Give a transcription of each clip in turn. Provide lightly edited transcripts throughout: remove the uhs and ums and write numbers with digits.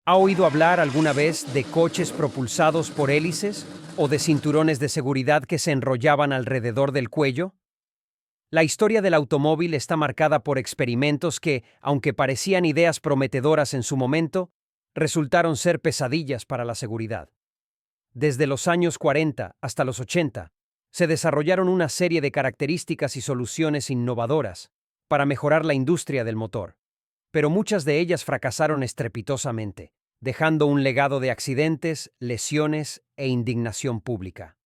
¿Ha oído hablar alguna vez de coches propulsados por hélices o de cinturones de seguridad que se enrollaban alrededor del cuello? La historia del automóvil está marcada por experimentos que, aunque parecían ideas prometedoras en su momento, resultaron ser pesadillas para la seguridad. Desde los años 40 hasta los 80, se desarrollaron una serie de características y soluciones innovadoras para mejorar la industria del motor, pero muchas de ellas fracasaron estrepitosamente, dejando un legado de accidentes, lesiones e indignación pública.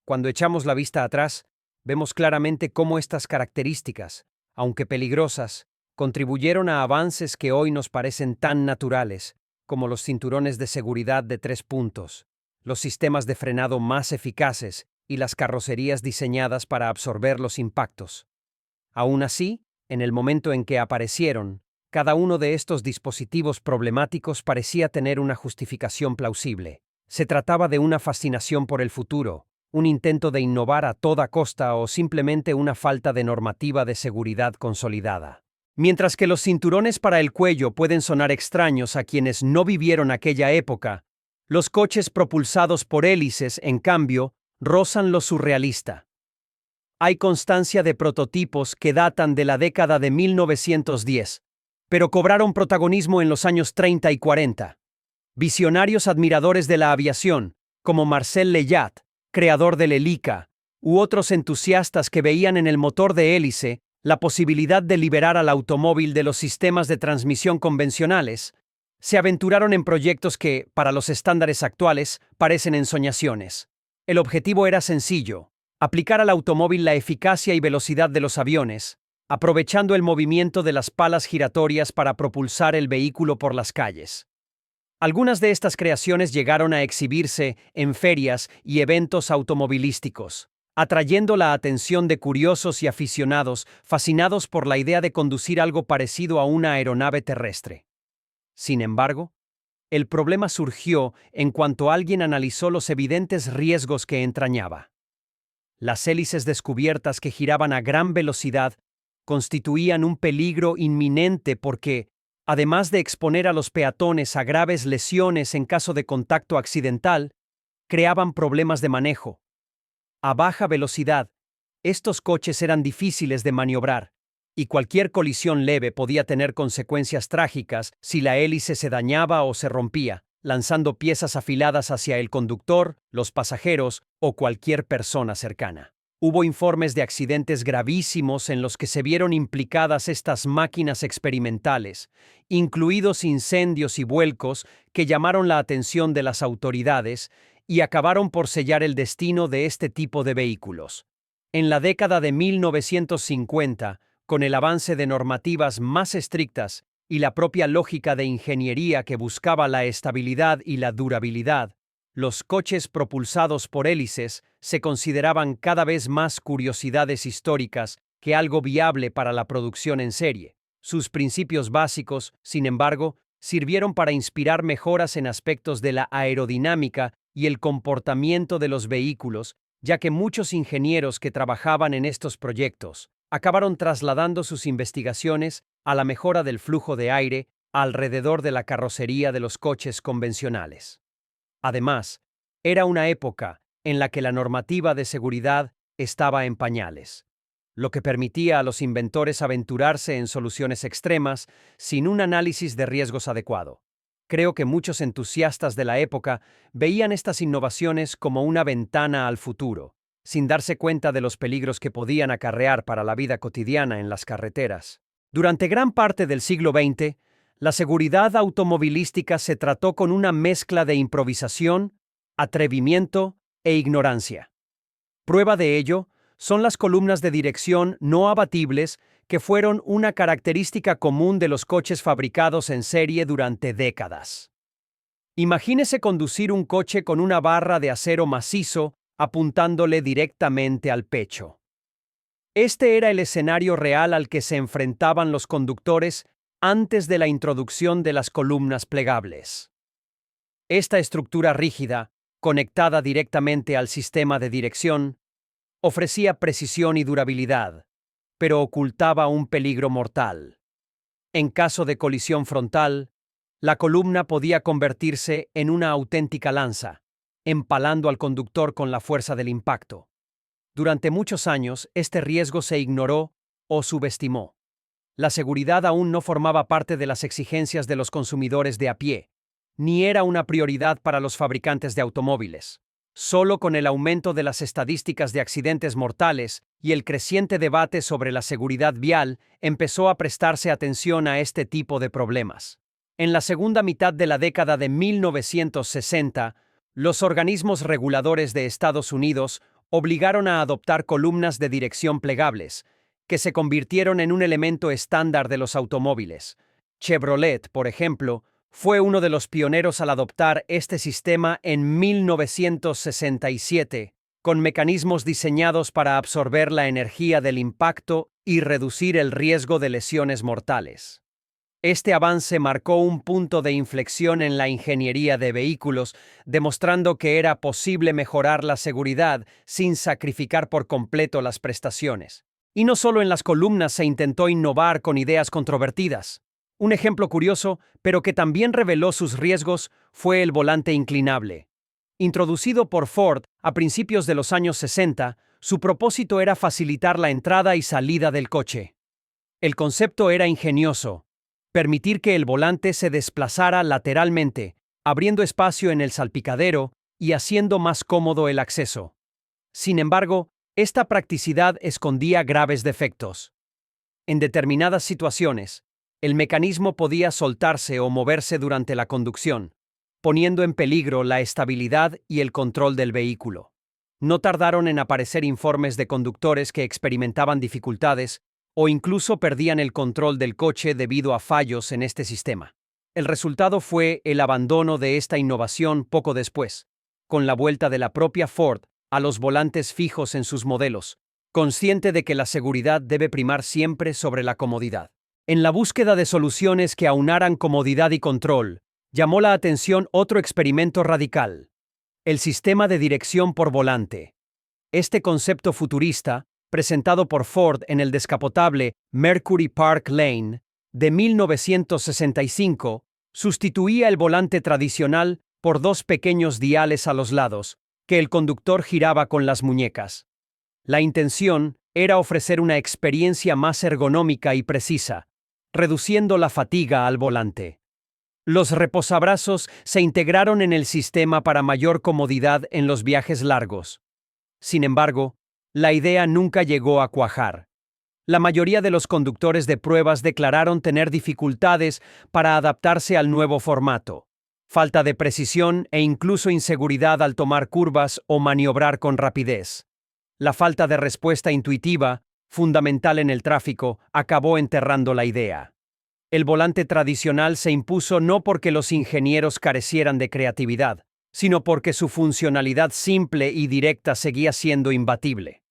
Cuando echamos la vista atrás, vemos claramente cómo estas características, aunque peligrosas, contribuyeron a avances que hoy nos parecen tan naturales, como los cinturones de seguridad de 3 puntos, los sistemas de frenado más eficaces y las carrocerías diseñadas para absorber los impactos. Aún así, en el momento en que aparecieron, cada uno de estos dispositivos problemáticos parecía tener una justificación plausible. Se trataba de una fascinación por el futuro, un intento de innovar a toda costa o simplemente una falta de normativa de seguridad consolidada. Mientras que los cinturones para el cuello pueden sonar extraños a quienes no vivieron aquella época, los coches propulsados por hélices, en cambio, rozan lo surrealista. Hay constancia de prototipos que datan de la década de 1910, pero cobraron protagonismo en los años 30 y 40. Visionarios admiradores de la aviación, como Marcel Leyat, creador del Helica, u otros entusiastas que veían en el motor de hélice la posibilidad de liberar al automóvil de los sistemas de transmisión convencionales, se aventuraron en proyectos que, para los estándares actuales, parecen ensoñaciones. El objetivo era sencillo: aplicar al automóvil la eficacia y velocidad de los aviones, aprovechando el movimiento de las palas giratorias para propulsar el vehículo por las calles. Algunas de estas creaciones llegaron a exhibirse en ferias y eventos automovilísticos, atrayendo la atención de curiosos y aficionados fascinados por la idea de conducir algo parecido a una aeronave terrestre. Sin embargo, el problema surgió en cuanto alguien analizó los evidentes riesgos que entrañaba. Las hélices descubiertas que giraban a gran velocidad constituían un peligro inminente porque, además de exponer a los peatones a graves lesiones en caso de contacto accidental, creaban problemas de manejo. A baja velocidad, estos coches eran difíciles de maniobrar, y cualquier colisión leve podía tener consecuencias trágicas si la hélice se dañaba o se rompía, lanzando piezas afiladas hacia el conductor, los pasajeros o cualquier persona cercana. Hubo informes de accidentes gravísimos en los que se vieron implicadas estas máquinas experimentales, incluidos incendios y vuelcos que llamaron la atención de las autoridades y acabaron por sellar el destino de este tipo de vehículos. En la década de 1950, con el avance de normativas más estrictas y la propia lógica de ingeniería que buscaba la estabilidad y la durabilidad, los coches propulsados por hélices se consideraban cada vez más curiosidades históricas que algo viable para la producción en serie. Sus principios básicos, sin embargo, sirvieron para inspirar mejoras en aspectos de la aerodinámica y el comportamiento de los vehículos, ya que muchos ingenieros que trabajaban en estos proyectos acabaron trasladando sus investigaciones a la mejora del flujo de aire alrededor de la carrocería de los coches convencionales. Además, era una época en la que la normativa de seguridad estaba en pañales, lo que permitía a los inventores aventurarse en soluciones extremas sin un análisis de riesgos adecuado. Creo que muchos entusiastas de la época veían estas innovaciones como una ventana al futuro, sin darse cuenta de los peligros que podían acarrear para la vida cotidiana en las carreteras. Durante gran parte del siglo XX, la seguridad automovilística se trató con una mezcla de improvisación, atrevimiento e ignorancia. Prueba de ello son las columnas de dirección no abatibles que fueron una característica común de los coches fabricados en serie durante décadas. Imagínese conducir un coche con una barra de acero macizo apuntándole directamente al pecho. Este era el escenario real al que se enfrentaban los conductores antes de la introducción de las columnas plegables. Esta estructura rígida, conectada directamente al sistema de dirección, ofrecía precisión y durabilidad, pero ocultaba un peligro mortal. En caso de colisión frontal, La columna podía convertirse en una auténtica lanza, empalando al conductor con la fuerza del impacto. Durante muchos años, este riesgo se ignoró o subestimó. La seguridad aún no formaba parte de las exigencias de los consumidores de a pie, ni era una prioridad para los fabricantes de automóviles. Solo con el aumento de las estadísticas de accidentes mortales y el creciente debate sobre la seguridad vial empezó a prestarse atención a este tipo de problemas. En la segunda mitad de la década de 1960, los organismos reguladores de Estados Unidos obligaron a adoptar columnas de dirección plegables, que se convirtieron en un elemento estándar de los automóviles. Chevrolet, por ejemplo, fue uno de los pioneros al adoptar este sistema en 1967, con mecanismos diseñados para absorber la energía del impacto y reducir el riesgo de lesiones mortales. Este avance marcó un punto de inflexión en la ingeniería de vehículos, demostrando que era posible mejorar la seguridad sin sacrificar por completo las prestaciones. Y no solo en las columnas se intentó innovar con ideas controvertidas. Un ejemplo curioso, pero que también reveló sus riesgos, fue el volante inclinable. Introducido por Ford a principios de los años 60, su propósito era facilitar la entrada y salida del coche. El concepto era ingenioso: permitir que el volante se desplazara lateralmente, abriendo espacio en el salpicadero y haciendo más cómodo el acceso. Sin embargo, esta practicidad escondía graves defectos. En determinadas situaciones, el mecanismo podía soltarse o moverse durante la conducción, poniendo en peligro la estabilidad y el control del vehículo. No tardaron en aparecer informes de conductores que experimentaban dificultades o incluso perdían el control del coche debido a fallos en este sistema. El resultado fue el abandono de esta innovación poco después, con la vuelta de la propia Ford a los volantes fijos en sus modelos, consciente de que la seguridad debe primar siempre sobre la comodidad. En la búsqueda de soluciones que aunaran comodidad y control, llamó la atención otro experimento radical: el sistema de dirección por volante. Este concepto futurista, presentado por Ford en el descapotable Mercury Park Lane de 1965, sustituía el volante tradicional por dos pequeños diales a los lados, que el conductor giraba con las muñecas. La intención era ofrecer una experiencia más ergonómica y precisa, reduciendo la fatiga al volante. Los reposabrazos se integraron en el sistema para mayor comodidad en los viajes largos. Sin embargo, la idea nunca llegó a cuajar. La mayoría de los conductores de pruebas declararon tener dificultades para adaptarse al nuevo formato. Falta de precisión e incluso inseguridad al tomar curvas o maniobrar con rapidez. La falta de respuesta intuitiva, fundamental en el tráfico, acabó enterrando la idea. El volante tradicional se impuso no porque los ingenieros carecieran de creatividad, sino porque su funcionalidad simple y directa seguía siendo imbatible.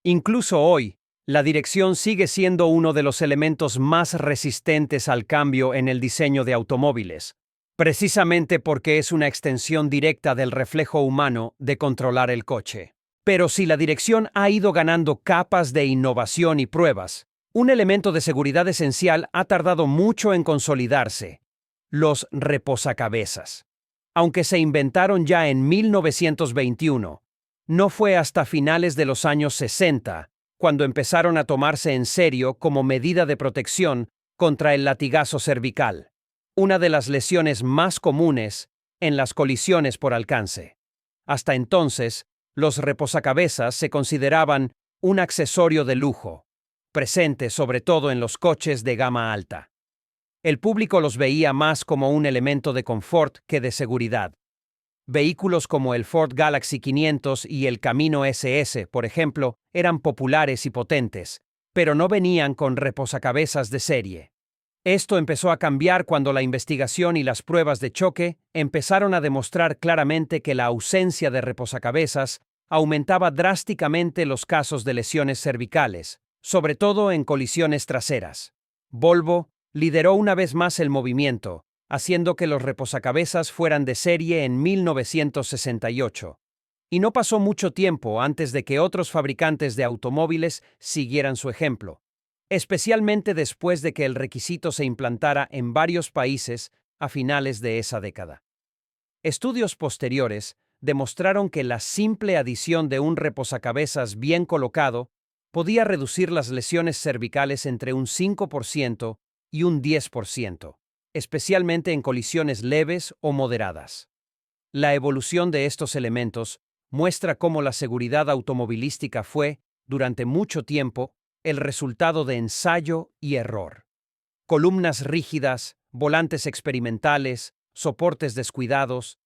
Incluso hoy, la dirección sigue siendo uno de los elementos más resistentes al cambio en el diseño de automóviles, precisamente porque es una extensión directa del reflejo humano de controlar el coche. Pero si la dirección ha ido ganando capas de innovación y pruebas, un elemento de seguridad esencial ha tardado mucho en consolidarse: los reposacabezas. Aunque se inventaron ya en 1921, no fue hasta finales de los años 60 cuando empezaron a tomarse en serio como medida de protección contra el latigazo cervical, una de las lesiones más comunes en las colisiones por alcance. Hasta entonces, los reposacabezas se consideraban un accesorio de lujo, presente sobre todo en los coches de gama alta. El público los veía más como un elemento de confort que de seguridad. Vehículos como el Ford Galaxy 500 y el Camino SS, por ejemplo, eran populares y potentes, pero no venían con reposacabezas de serie. Esto empezó a cambiar cuando la investigación y las pruebas de choque empezaron a demostrar claramente que la ausencia de reposacabezas aumentaba drásticamente los casos de lesiones cervicales, sobre todo en colisiones traseras. Volvo lideró una vez más el movimiento, haciendo que los reposacabezas fueran de serie en 1968. Y no pasó mucho tiempo antes de que otros fabricantes de automóviles siguieran su ejemplo, especialmente después de que el requisito se implantara en varios países a finales de esa década. Estudios posteriores demostraron que la simple adición de un reposacabezas bien colocado podía reducir las lesiones cervicales entre un 5% y un 10%, especialmente en colisiones leves o moderadas. La evolución de estos elementos muestra cómo la seguridad automovilística fue, durante mucho tiempo, el resultado de ensayo y error. Columnas rígidas, volantes experimentales, soportes descuidados,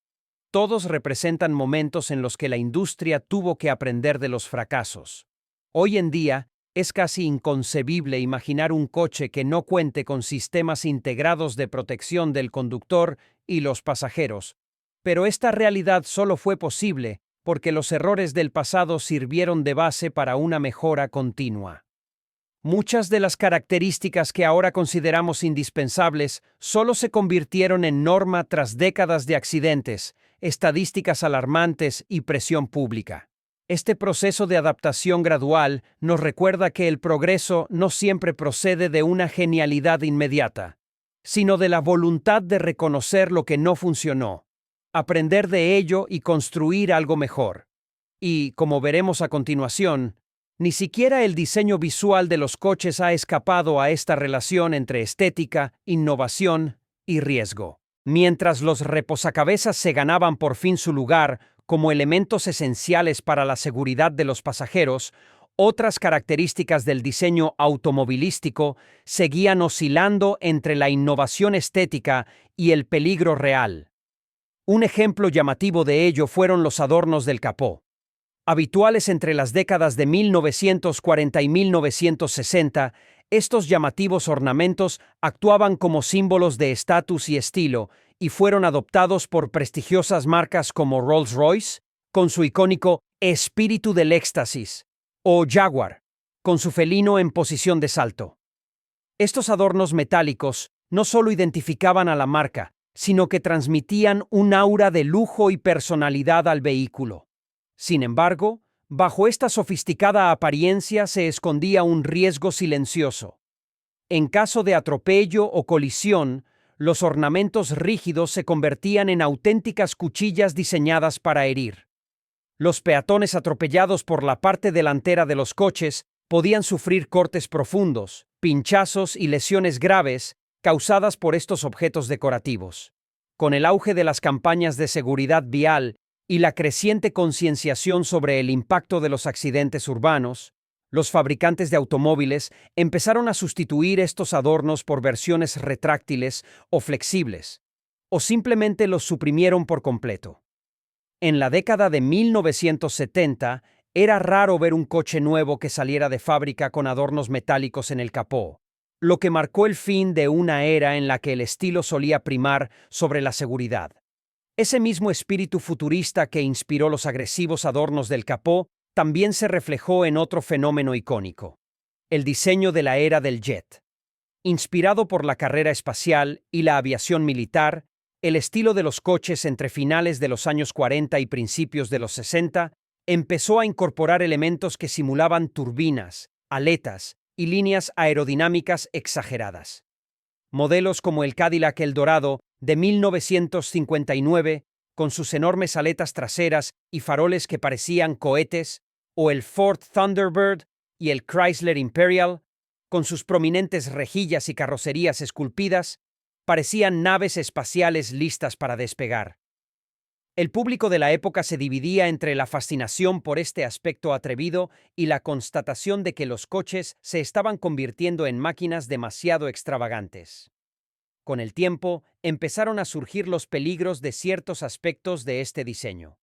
todos representan momentos en los que la industria tuvo que aprender de los fracasos. Hoy en día, es casi inconcebible imaginar un coche que no cuente con sistemas integrados de protección del conductor y los pasajeros, pero esta realidad solo fue posible porque los errores del pasado sirvieron de base para una mejora continua. Muchas de las características que ahora consideramos indispensables solo se convirtieron en norma tras décadas de accidentes, estadísticas alarmantes y presión pública. Este proceso de adaptación gradual nos recuerda que el progreso no siempre procede de una genialidad inmediata, sino de la voluntad de reconocer lo que no funcionó, aprender de ello y construir algo mejor. Y, como veremos a continuación, ni siquiera el diseño visual de los coches ha escapado a esta relación entre estética, innovación y riesgo. Mientras los reposacabezas se ganaban por fin su lugar como elementos esenciales para la seguridad de los pasajeros, otras características del diseño automovilístico seguían oscilando entre la innovación estética y el peligro real. Un ejemplo llamativo de ello fueron los adornos del capó. Habituales entre las décadas de 1940 y 1960, estos llamativos ornamentos actuaban como símbolos de estatus y estilo y fueron adoptados por prestigiosas marcas como Rolls-Royce, con su icónico espíritu del éxtasis, o Jaguar, con su felino en posición de salto. Estos adornos metálicos no solo identificaban a la marca, sino que transmitían un aura de lujo y personalidad al vehículo. Sin embargo, bajo esta sofisticada apariencia se escondía un riesgo silencioso. En caso de atropello o colisión, los ornamentos rígidos se convertían en auténticas cuchillas diseñadas para herir. Los peatones atropellados por la parte delantera de los coches podían sufrir cortes profundos, pinchazos y lesiones graves causadas por estos objetos decorativos. Con el auge de las campañas de seguridad vial y la creciente concienciación sobre el impacto de los accidentes urbanos, los fabricantes de automóviles empezaron a sustituir estos adornos por versiones retráctiles o flexibles, o simplemente los suprimieron por completo. En la década de 1970, era raro ver un coche nuevo que saliera de fábrica con adornos metálicos en el capó, lo que marcó el fin de una era en la que el estilo solía primar sobre la seguridad. Ese mismo espíritu futurista que inspiró los agresivos adornos del capó también se reflejó en otro fenómeno icónico: el diseño de la era del jet. Inspirado por la carrera espacial y la aviación militar, el estilo de los coches entre finales de los años 40 y principios de los 60 empezó a incorporar elementos que simulaban turbinas, aletas y líneas aerodinámicas exageradas. Modelos como el Cadillac Eldorado de 1959, con sus enormes aletas traseras y faroles que parecían cohetes, o el Ford Thunderbird y el Chrysler Imperial, con sus prominentes rejillas y carrocerías esculpidas, parecían naves espaciales listas para despegar. El público de la época se dividía entre la fascinación por este aspecto atrevido y la constatación de que los coches se estaban convirtiendo en máquinas demasiado extravagantes. Con el tiempo, empezaron a surgir los peligros de ciertos aspectos de este diseño.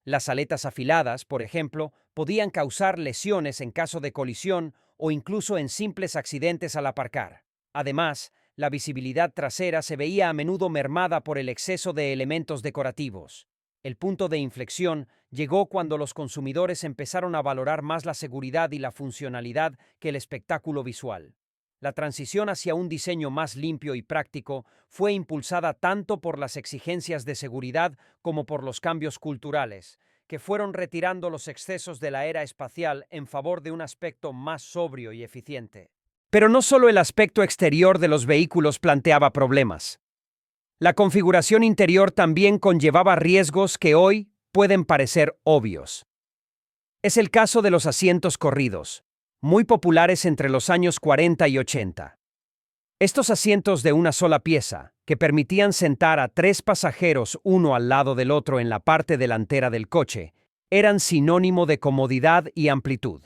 Las aletas afiladas, por ejemplo, podían causar lesiones en caso de colisión o incluso en simples accidentes al aparcar. Además, la visibilidad trasera se veía a menudo mermada por el exceso de elementos decorativos. El punto de inflexión llegó cuando los consumidores empezaron a valorar más la seguridad y la funcionalidad que el espectáculo visual. La transición hacia un diseño más limpio y práctico fue impulsada tanto por las exigencias de seguridad como por los cambios culturales, que fueron retirando los excesos de la era espacial en favor de un aspecto más sobrio y eficiente. Pero no solo el aspecto exterior de los vehículos planteaba problemas. La configuración interior también conllevaba riesgos que hoy pueden parecer obvios. Es el caso de los asientos corridos, muy populares entre los años 40 y 80. Estos asientos de una sola pieza, que permitían sentar a 3 pasajeros uno al lado del otro en la parte delantera del coche, eran sinónimo de comodidad y amplitud,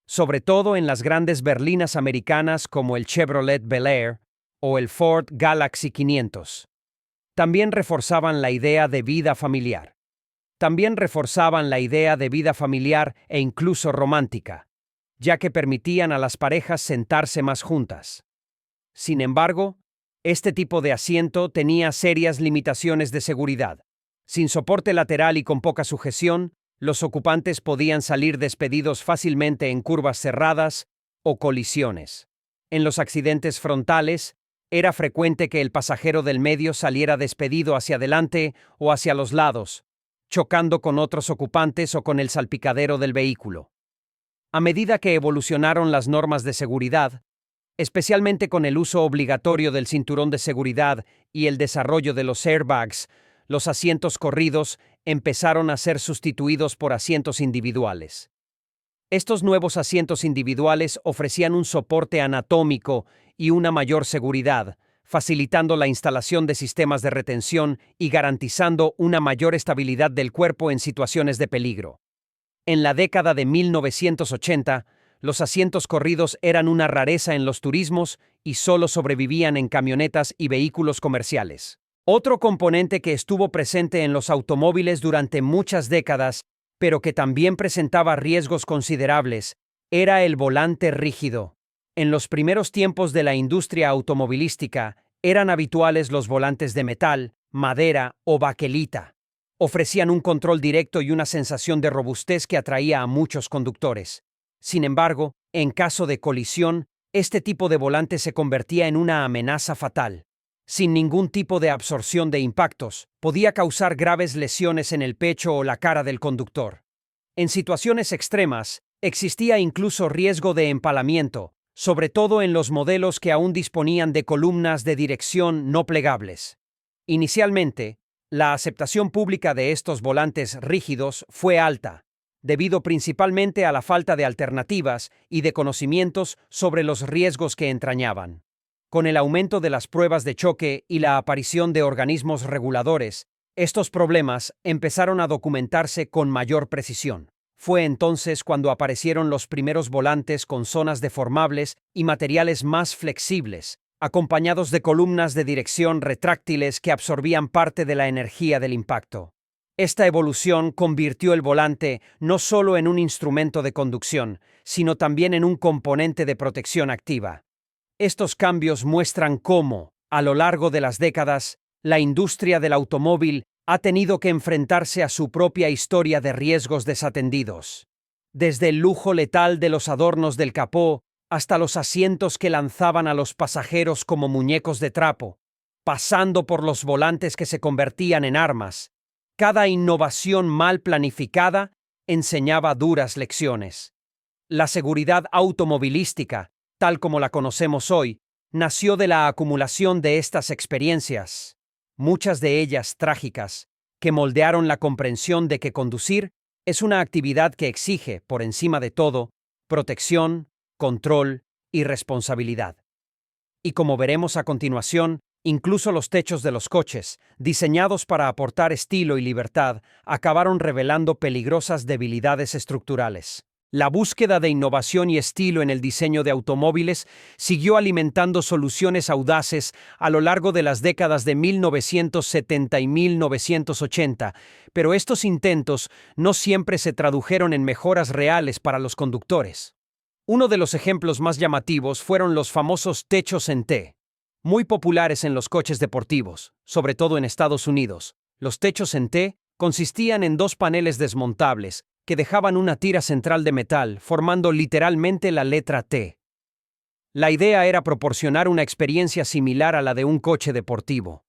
sobre todo en las grandes berlinas americanas como el Chevrolet Bel Air o el Ford Galaxy 500. También reforzaban la idea de vida familiar. E incluso romántica, ya que permitían a las parejas sentarse más juntas. Sin embargo, este tipo de asiento tenía serias limitaciones de seguridad. Sin soporte lateral y con poca sujeción, los ocupantes podían salir despedidos fácilmente en curvas cerradas o colisiones. En los accidentes frontales, era frecuente que el pasajero del medio saliera despedido hacia adelante o hacia los lados, chocando con otros ocupantes o con el salpicadero del vehículo. A medida que evolucionaron las normas de seguridad, especialmente con el uso obligatorio del cinturón de seguridad y el desarrollo de los airbags, los asientos corridos empezaron a ser sustituidos por asientos individuales. Estos nuevos asientos individuales ofrecían un soporte anatómico y una mayor seguridad, facilitando la instalación de sistemas de retención y garantizando una mayor estabilidad del cuerpo en situaciones de peligro. En la década de 1980, los asientos corridos eran una rareza en los turismos y solo sobrevivían en camionetas y vehículos comerciales. Otro componente que estuvo presente en los automóviles durante muchas décadas, pero que también presentaba riesgos considerables, era el volante rígido. En los primeros tiempos de la industria automovilística, eran habituales los volantes de metal, madera o baquelita. Ofrecían un control directo y una sensación de robustez que atraía a muchos conductores. Sin embargo, en caso de colisión, este tipo de volante se convertía en una amenaza fatal. Sin ningún tipo de absorción de impactos, podía causar graves lesiones en el pecho o la cara del conductor. En situaciones extremas, existía incluso riesgo de empalamiento, sobre todo en los modelos que aún disponían de columnas de dirección no plegables. Inicialmente, la aceptación pública de estos volantes rígidos fue alta, debido principalmente a la falta de alternativas y de conocimientos sobre los riesgos que entrañaban. Con el aumento de las pruebas de choque y la aparición de organismos reguladores, estos problemas empezaron a documentarse con mayor precisión. Fue entonces cuando aparecieron los primeros volantes con zonas deformables y materiales más flexibles, acompañados de columnas de dirección retráctiles que absorbían parte de la energía del impacto. Esta evolución convirtió el volante no solo en un instrumento de conducción, sino también en un componente de protección activa. Estos cambios muestran cómo, a lo largo de las décadas, la industria del automóvil ha tenido que enfrentarse a su propia historia de riesgos desatendidos. Desde el lujo letal de los adornos del capó hasta los asientos que lanzaban a los pasajeros como muñecos de trapo, pasando por los volantes que se convertían en armas, cada innovación mal planificada enseñaba duras lecciones. La seguridad automovilística, tal como la conocemos hoy, nació de la acumulación de estas experiencias, muchas de ellas trágicas, que moldearon la comprensión de que conducir es una actividad que exige, por encima de todo, protección, control y responsabilidad. Y como veremos a continuación, incluso los techos de los coches, diseñados para aportar estilo y libertad, acabaron revelando peligrosas debilidades estructurales. La búsqueda de innovación y estilo en el diseño de automóviles siguió alimentando soluciones audaces a lo largo de las décadas de 1970 y 1980, pero estos intentos no siempre se tradujeron en mejoras reales para los conductores. Uno de los ejemplos más llamativos fueron los famosos techos en T, muy populares en los coches deportivos, sobre todo en Estados Unidos. Los techos en T consistían en 2 paneles desmontables que dejaban una tira central de metal, formando literalmente la letra T. La idea era proporcionar una experiencia similar a la de un coche deportivo.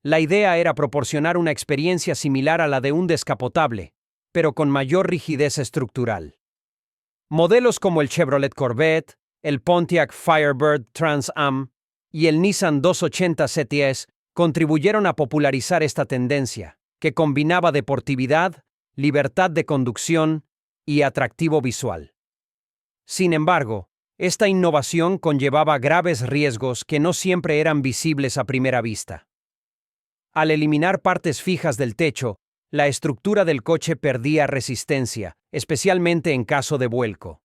La idea era proporcionar una experiencia similar a la de un descapotable, pero con mayor rigidez estructural. Modelos como el Chevrolet Corvette, el Pontiac Firebird Trans Am y el Nissan 280 CTS contribuyeron a popularizar esta tendencia, que combinaba deportividad, libertad de conducción y atractivo visual. Sin embargo, esta innovación conllevaba graves riesgos que no siempre eran visibles a primera vista. Al eliminar partes fijas del techo, la estructura del coche perdía resistencia, especialmente en caso de vuelco.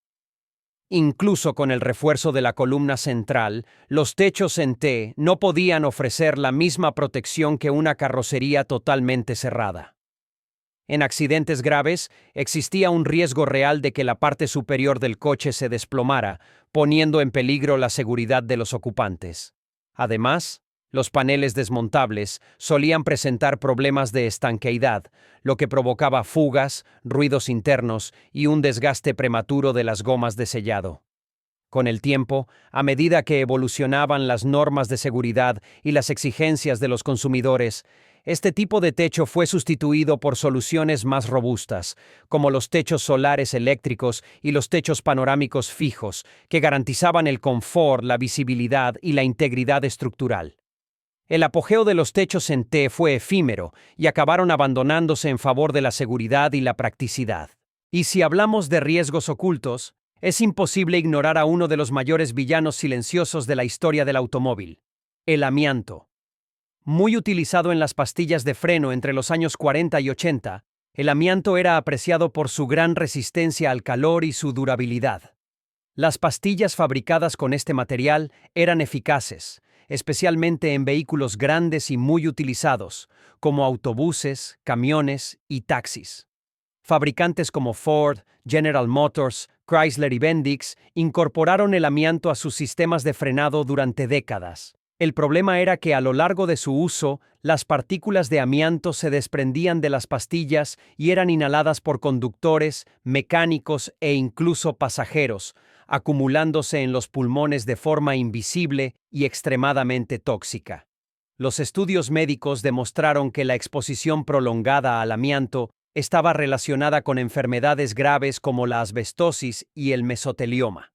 Incluso con el refuerzo de la columna central, los techos en T no podían ofrecer la misma protección que una carrocería totalmente cerrada. En accidentes graves, existía un riesgo real de que la parte superior del coche se desplomara, poniendo en peligro la seguridad de los ocupantes. Además, los paneles desmontables solían presentar problemas de estanqueidad, lo que provocaba fugas, ruidos internos y un desgaste prematuro de las gomas de sellado. Con el tiempo, a medida que evolucionaban las normas de seguridad y las exigencias de los consumidores, este tipo de techo fue sustituido por soluciones más robustas, como los techos solares eléctricos y los techos panorámicos fijos, que garantizaban el confort, la visibilidad y la integridad estructural. El apogeo de los techos en T fue efímero y acabaron abandonándose en favor de la seguridad y la practicidad. Y si hablamos de riesgos ocultos, es imposible ignorar a uno de los mayores villanos silenciosos de la historia del automóvil: el amianto. Muy utilizado en las pastillas de freno entre los años 40 y 80, el amianto era apreciado por su gran resistencia al calor y su durabilidad. Las pastillas fabricadas con este material eran eficaces, especialmente en vehículos grandes y muy utilizados, como autobuses, camiones y taxis. Fabricantes como Ford, General Motors, Chrysler y Bendix incorporaron el amianto a sus sistemas de frenado durante décadas. El problema era que a lo largo de su uso, las partículas de amianto se desprendían de las pastillas y eran inhaladas por conductores, mecánicos e incluso pasajeros, acumulándose en los pulmones de forma invisible y extremadamente tóxica. Los estudios médicos demostraron que la exposición prolongada al amianto estaba relacionada con enfermedades graves como la asbestosis y el mesotelioma,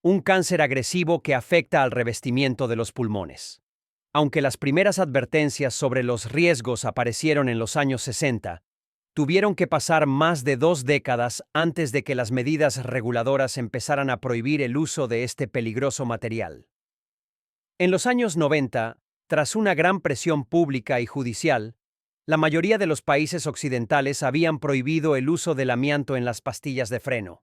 un cáncer agresivo que afecta al revestimiento de los pulmones. Aunque las primeras advertencias sobre los riesgos aparecieron en los años 60, tuvieron que pasar más de 2 décadas antes de que las medidas reguladoras empezaran a prohibir el uso de este peligroso material. En los años 90, tras una gran presión pública y judicial, la mayoría de los países occidentales habían prohibido el uso del amianto en las pastillas de freno.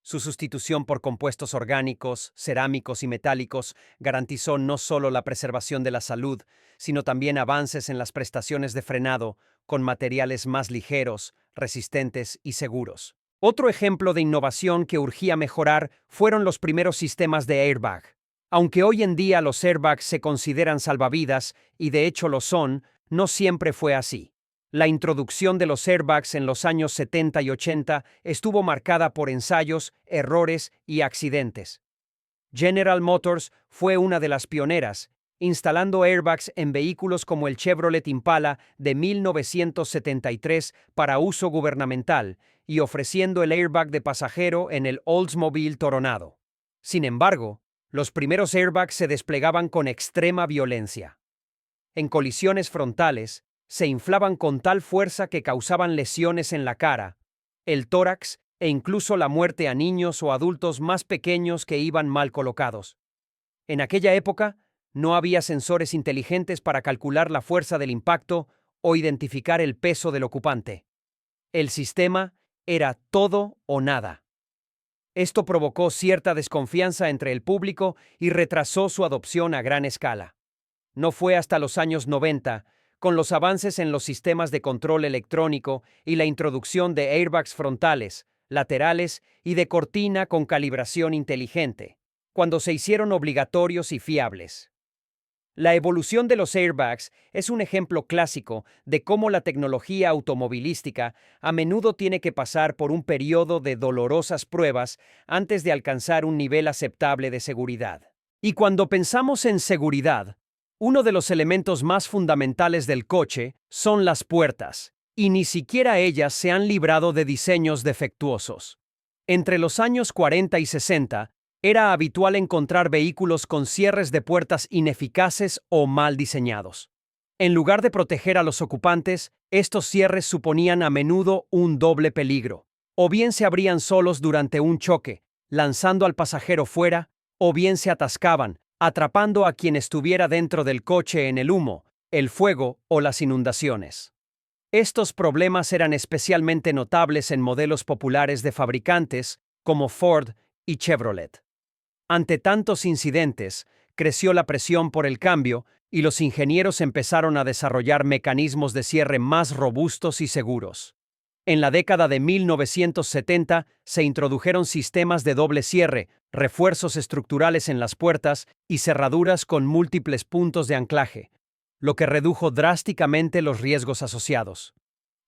Su sustitución por compuestos orgánicos, cerámicos y metálicos garantizó no solo la preservación de la salud, sino también avances en las prestaciones de frenado, con materiales más ligeros, resistentes y seguros. Otro ejemplo de innovación que urgía mejorar fueron los primeros sistemas de airbag. Aunque hoy en día los airbags se consideran salvavidas, y de hecho lo son, no siempre fue así. La introducción de los airbags en los años 70 y 80 estuvo marcada por ensayos, errores y accidentes. General Motors fue una de las pioneras, instalando airbags en vehículos como el Chevrolet Impala de 1973 para uso gubernamental y ofreciendo el airbag de pasajero en el Oldsmobile Toronado. Sin embargo, los primeros airbags se desplegaban con extrema violencia. En colisiones frontales, se inflaban con tal fuerza que causaban lesiones en la cara, el tórax e incluso la muerte a niños o adultos más pequeños que iban mal colocados. En aquella época, no había sensores inteligentes para calcular la fuerza del impacto o identificar el peso del ocupante. El sistema era todo o nada. Esto provocó cierta desconfianza entre el público y retrasó su adopción a gran escala. No fue hasta los años 90, con los avances en los sistemas de control electrónico y la introducción de airbags frontales, laterales y de cortina con calibración inteligente, cuando se hicieron obligatorios y fiables. La evolución de los airbags es un ejemplo clásico de cómo la tecnología automovilística a menudo tiene que pasar por un periodo de dolorosas pruebas antes de alcanzar un nivel aceptable de seguridad. Y cuando pensamos en seguridad, uno de los elementos más fundamentales del coche son las puertas, y ni siquiera ellas se han librado de diseños defectuosos. Entre los años 40 y 60, era habitual encontrar vehículos con cierres de puertas ineficaces o mal diseñados. En lugar de proteger a los ocupantes, estos cierres suponían a menudo un doble peligro. O bien se abrían solos durante un choque, lanzando al pasajero fuera, o bien se atascaban, atrapando a quien estuviera dentro del coche en el humo, el fuego o las inundaciones. Estos problemas eran especialmente notables en modelos populares de fabricantes como Ford y Chevrolet. Ante tantos incidentes, creció la presión por el cambio y los ingenieros empezaron a desarrollar mecanismos de cierre más robustos y seguros. En la década de 1970 se introdujeron sistemas de doble cierre, refuerzos estructurales en las puertas y cerraduras con múltiples puntos de anclaje, lo que redujo drásticamente los riesgos asociados.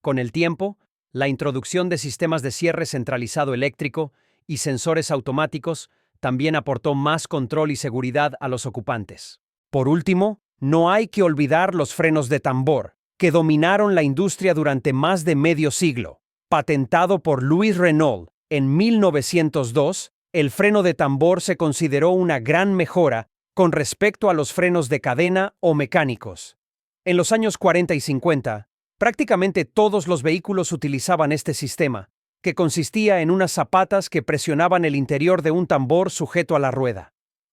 Con el tiempo, la introducción de sistemas de cierre centralizado eléctrico y sensores automáticos también aportó más control y seguridad a los ocupantes. Por último, no hay que olvidar los frenos de tambor, que dominaron la industria durante más de medio siglo. Patentado por Louis Renault en 1902, el freno de tambor se consideró una gran mejora con respecto a los frenos de cadena o mecánicos. En los años 40 y 50, prácticamente todos los vehículos utilizaban este sistema, que consistía en unas zapatas que presionaban el interior de un tambor sujeto a la rueda.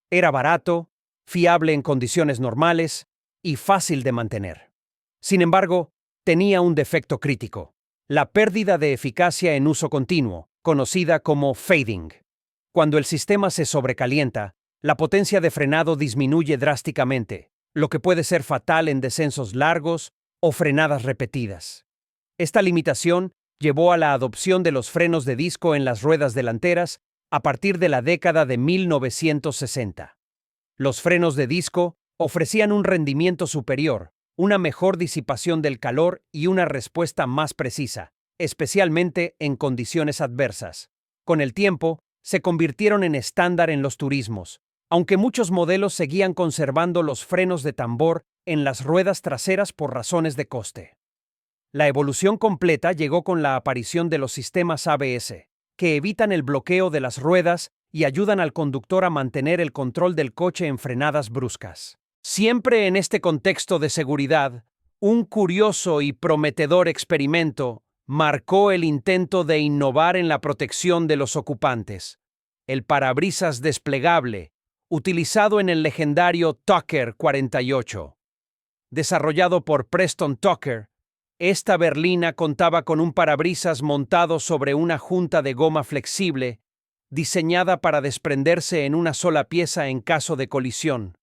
Era barato, fiable en condiciones normales y fácil de mantener. Sin embargo, tenía un defecto crítico: la pérdida de eficacia en uso continuo, conocida como fading. Cuando el sistema se sobrecalienta, la potencia de frenado disminuye drásticamente, lo que puede ser fatal en descensos largos o frenadas repetidas. Esta limitación llevó a la adopción de los frenos de disco en las ruedas delanteras a partir de la década de 1960. Los frenos de disco ofrecían un rendimiento superior, una mejor disipación del calor y una respuesta más precisa, especialmente en condiciones adversas. Con el tiempo, se convirtieron en estándar en los turismos, aunque muchos modelos seguían conservando los frenos de tambor en las ruedas traseras por razones de coste. La evolución completa llegó con la aparición de los sistemas ABS, que evitan el bloqueo de las ruedas y ayudan al conductor a mantener el control del coche en frenadas bruscas. Siempre en este contexto de seguridad, un curioso y prometedor experimento marcó el intento de innovar en la protección de los ocupantes: el parabrisas desplegable, utilizado en el legendario Tucker 48. Desarrollado por Preston Tucker, esta berlina contaba con un parabrisas montado sobre una junta de goma flexible, diseñada para desprenderse en una sola pieza en caso de colisión,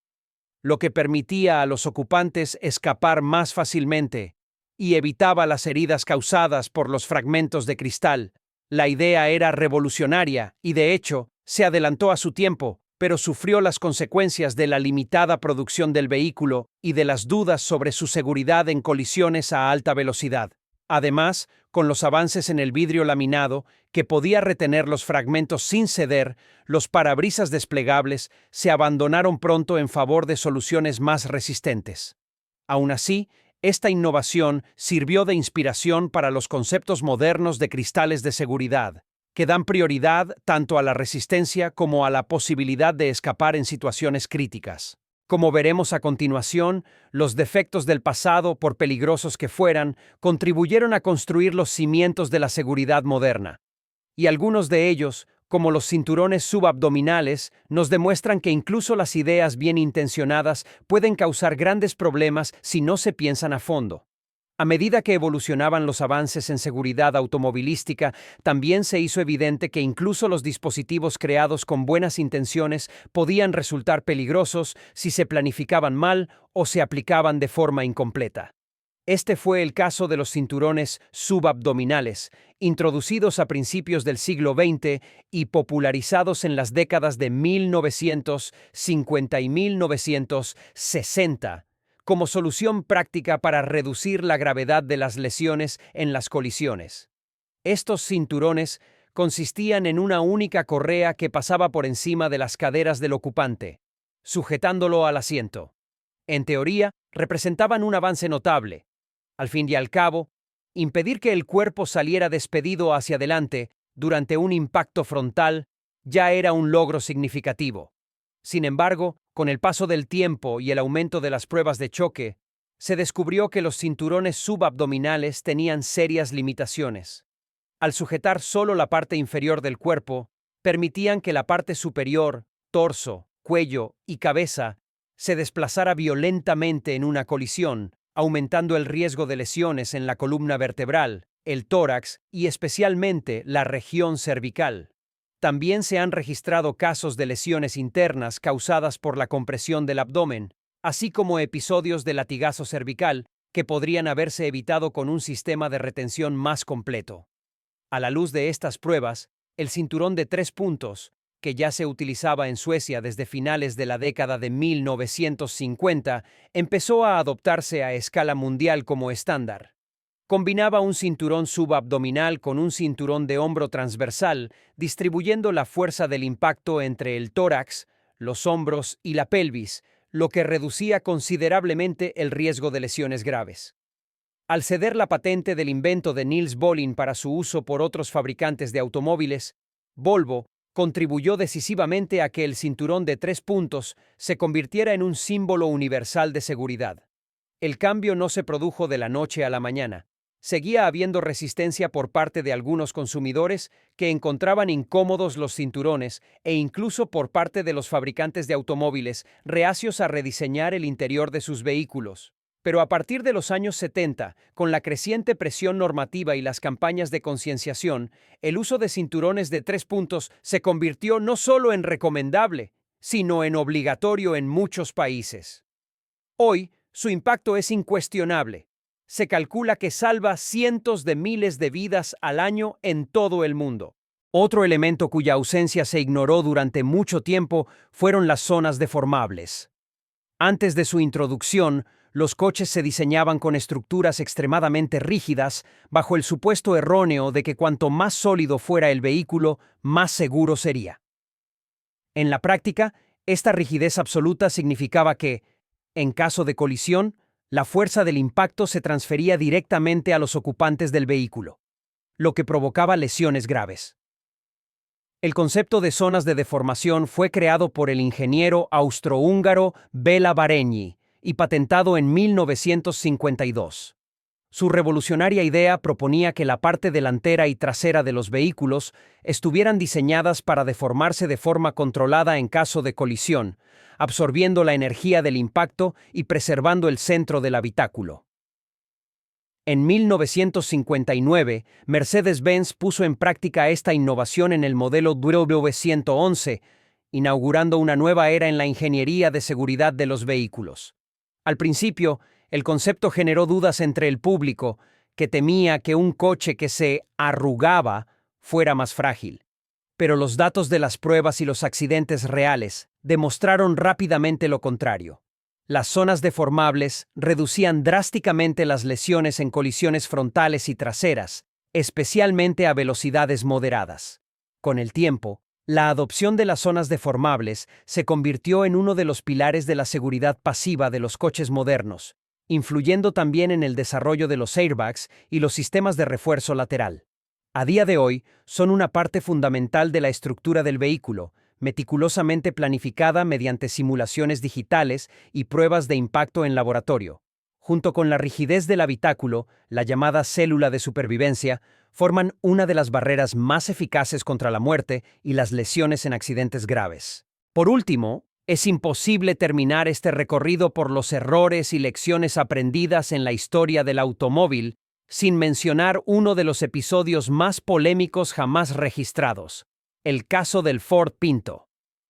lo que permitía a los ocupantes escapar más fácilmente y evitaba las heridas causadas por los fragmentos de cristal. La idea era revolucionaria y, de hecho, se adelantó a su tiempo, pero sufrió las consecuencias de la limitada producción del vehículo y de las dudas sobre su seguridad en colisiones a alta velocidad. Además, con los avances en el vidrio laminado, que podía retener los fragmentos sin ceder, los parabrisas desplegables se abandonaron pronto en favor de soluciones más resistentes. Aún así, esta innovación sirvió de inspiración para los conceptos modernos de cristales de seguridad, que dan prioridad tanto a la resistencia como a la posibilidad de escapar en situaciones críticas. Como veremos a continuación, los defectos del pasado, por peligrosos que fueran, contribuyeron a construir los cimientos de la seguridad moderna. Y algunos de ellos, como los cinturones subabdominales, nos demuestran que incluso las ideas bien intencionadas pueden causar grandes problemas si no se piensan a fondo. A medida que evolucionaban los avances en seguridad automovilística, también se hizo evidente que incluso los dispositivos creados con buenas intenciones podían resultar peligrosos si se planificaban mal o se aplicaban de forma incompleta. Este fue el caso de los cinturones subabdominales, introducidos a principios del siglo XX y popularizados en las décadas de 1950 y 1960. Como solución práctica para reducir la gravedad de las lesiones en las colisiones. Estos cinturones consistían en una única correa que pasaba por encima de las caderas del ocupante, sujetándolo al asiento. En teoría, representaban un avance notable. Al fin y al cabo, impedir que el cuerpo saliera despedido hacia adelante durante un impacto frontal ya era un logro significativo. Sin embargo, con el paso del tiempo y el aumento de las pruebas de choque, se descubrió que los cinturones subabdominales tenían serias limitaciones. Al sujetar solo la parte inferior del cuerpo, permitían que la parte superior, torso, cuello y cabeza se desplazara violentamente en una colisión, aumentando el riesgo de lesiones en la columna vertebral, el tórax y especialmente la región cervical. También se han registrado casos de lesiones internas causadas por la compresión del abdomen, así como episodios de latigazo cervical que podrían haberse evitado con un sistema de retención más completo. A la luz de estas pruebas, el cinturón de 3 puntos, que ya se utilizaba en Suecia desde finales de la década de 1950, empezó a adoptarse a escala mundial como estándar. Combinaba un cinturón subabdominal con un cinturón de hombro transversal, distribuyendo la fuerza del impacto entre el tórax, los hombros y la pelvis, lo que reducía considerablemente el riesgo de lesiones graves. Al ceder la patente del invento de Niels Bohlin para su uso por otros fabricantes de automóviles, Volvo contribuyó decisivamente a que el cinturón de 3 puntos se convirtiera en un símbolo universal de seguridad. El cambio no se produjo de la noche a la mañana. Seguía habiendo resistencia por parte de algunos consumidores que encontraban incómodos los cinturones e incluso por parte de los fabricantes de automóviles reacios a rediseñar el interior de sus vehículos. Pero a partir de los años 70, con la creciente presión normativa y las campañas de concienciación, el uso de cinturones de 3 puntos se convirtió no solo en recomendable, sino en obligatorio en muchos países. Hoy, su impacto es incuestionable. Se calcula que salva cientos de miles de vidas al año en todo el mundo. Otro elemento cuya ausencia se ignoró durante mucho tiempo fueron las zonas deformables. Antes de su introducción, los coches se diseñaban con estructuras extremadamente rígidas, bajo el supuesto erróneo de que cuanto más sólido fuera el vehículo, más seguro sería. En la práctica, esta rigidez absoluta significaba que, en caso de colisión, la fuerza del impacto se transfería directamente a los ocupantes del vehículo, lo que provocaba lesiones graves. El concepto de zonas de deformación fue creado por el ingeniero austrohúngaro Béla Barényi y patentado en 1952. Su revolucionaria idea proponía que la parte delantera y trasera de los vehículos estuvieran diseñadas para deformarse de forma controlada en caso de colisión, absorbiendo la energía del impacto y preservando el centro del habitáculo. En 1959, Mercedes-Benz puso en práctica esta innovación en el modelo W111, inaugurando una nueva era en la ingeniería de seguridad de los vehículos. Al principio, el concepto generó dudas entre el público, que temía que un coche que se arrugaba fuera más frágil. Pero los datos de las pruebas y los accidentes reales demostraron rápidamente lo contrario. Las zonas deformables reducían drásticamente las lesiones en colisiones frontales y traseras, especialmente a velocidades moderadas. Con el tiempo, la adopción de las zonas deformables se convirtió en uno de los pilares de la seguridad pasiva de los coches modernos, influyendo también en el desarrollo de los airbags y los sistemas de refuerzo lateral. A día de hoy, son una parte fundamental de la estructura del vehículo, meticulosamente planificada mediante simulaciones digitales y pruebas de impacto en laboratorio. Junto con la rigidez del habitáculo, la llamada célula de supervivencia, forman una de las barreras más eficaces contra la muerte y las lesiones en accidentes graves. Por último, es imposible terminar este recorrido por los errores y lecciones aprendidas en la historia del automóvil sin mencionar uno de los episodios más polémicos jamás registrados, el caso del Ford Pinto.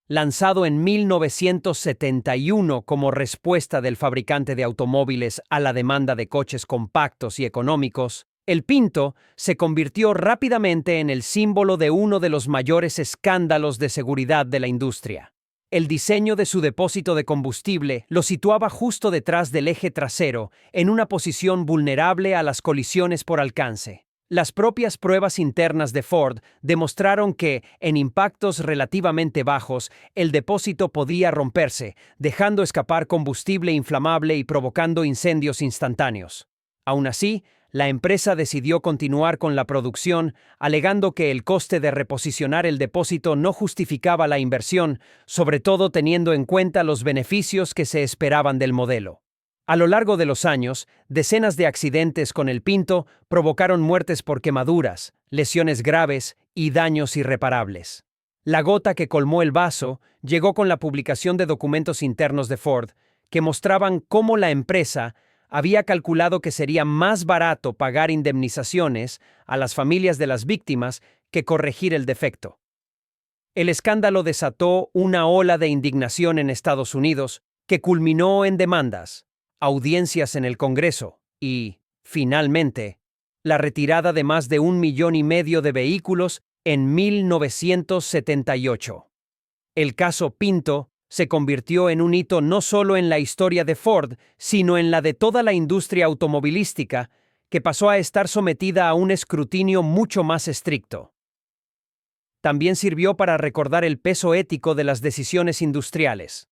Lanzado en 1971 como respuesta del fabricante de automóviles a la demanda de coches compactos y económicos, el Pinto se convirtió rápidamente en el símbolo de uno de los mayores escándalos de seguridad de la industria. El diseño de su depósito de combustible lo situaba justo detrás del eje trasero, en una posición vulnerable a las colisiones por alcance. Las propias pruebas internas de Ford demostraron que, en impactos relativamente bajos, el depósito podía romperse, dejando escapar combustible inflamable y provocando incendios instantáneos. Aún así, la empresa decidió continuar con la producción, alegando que el coste de reposicionar el depósito no justificaba la inversión, sobre todo teniendo en cuenta los beneficios que se esperaban del modelo. A lo largo de los años, decenas de accidentes con el Pinto provocaron muertes por quemaduras, lesiones graves y daños irreparables. La gota que colmó el vaso llegó con la publicación de documentos internos de Ford, que mostraban cómo la empresa había calculado que sería más barato pagar indemnizaciones a las familias de las víctimas que corregir el defecto. El escándalo desató una ola de indignación en Estados Unidos que culminó en demandas, audiencias en el Congreso y, finalmente, la retirada de más de 1,5 millones de vehículos en 1978. El caso Pinto se convirtió en un hito no solo en la historia de Ford, sino en la de toda la industria automovilística, que pasó a estar sometida a un escrutinio mucho más estricto. También sirvió para recordar el peso ético de las decisiones industriales.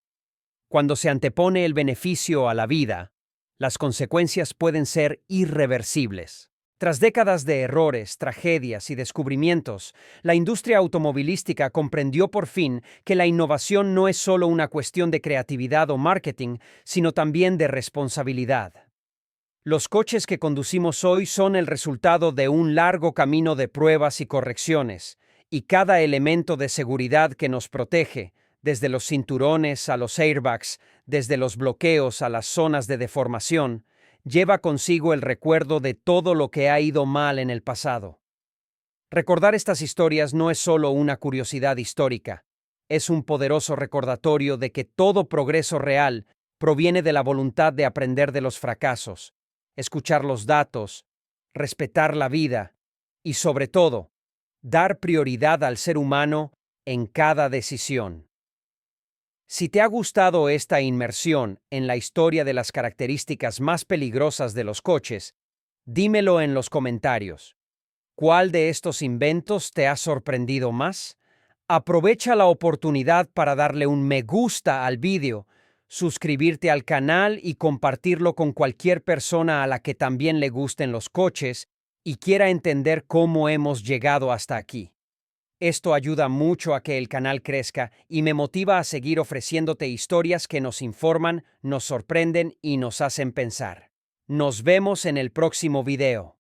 Cuando se antepone el beneficio a la vida, las consecuencias pueden ser irreversibles. Tras décadas de errores, tragedias y descubrimientos, la industria automovilística comprendió por fin que la innovación no es solo una cuestión de creatividad o marketing, sino también de responsabilidad. Los coches que conducimos hoy son el resultado de un largo camino de pruebas y correcciones, y cada elemento de seguridad que nos protege, desde los cinturones a los airbags, desde los bloqueos a las zonas de deformación, lleva consigo el recuerdo de todo lo que ha ido mal en el pasado. Recordar estas historias no es solo una curiosidad histórica, es un poderoso recordatorio de que todo progreso real proviene de la voluntad de aprender de los fracasos, escuchar los datos, respetar la vida y, sobre todo, dar prioridad al ser humano en cada decisión. Si te ha gustado esta inmersión en la historia de las características más peligrosas de los coches, dímelo en los comentarios. ¿Cuál de estos inventos te ha sorprendido más? Aprovecha la oportunidad para darle un me gusta al vídeo, suscribirte al canal y compartirlo con cualquier persona a la que también le gusten los coches y quiera entender cómo hemos llegado hasta aquí. Esto ayuda mucho a que el canal crezca y me motiva a seguir ofreciéndote historias que nos informan, nos sorprenden y nos hacen pensar. Nos vemos en el próximo video.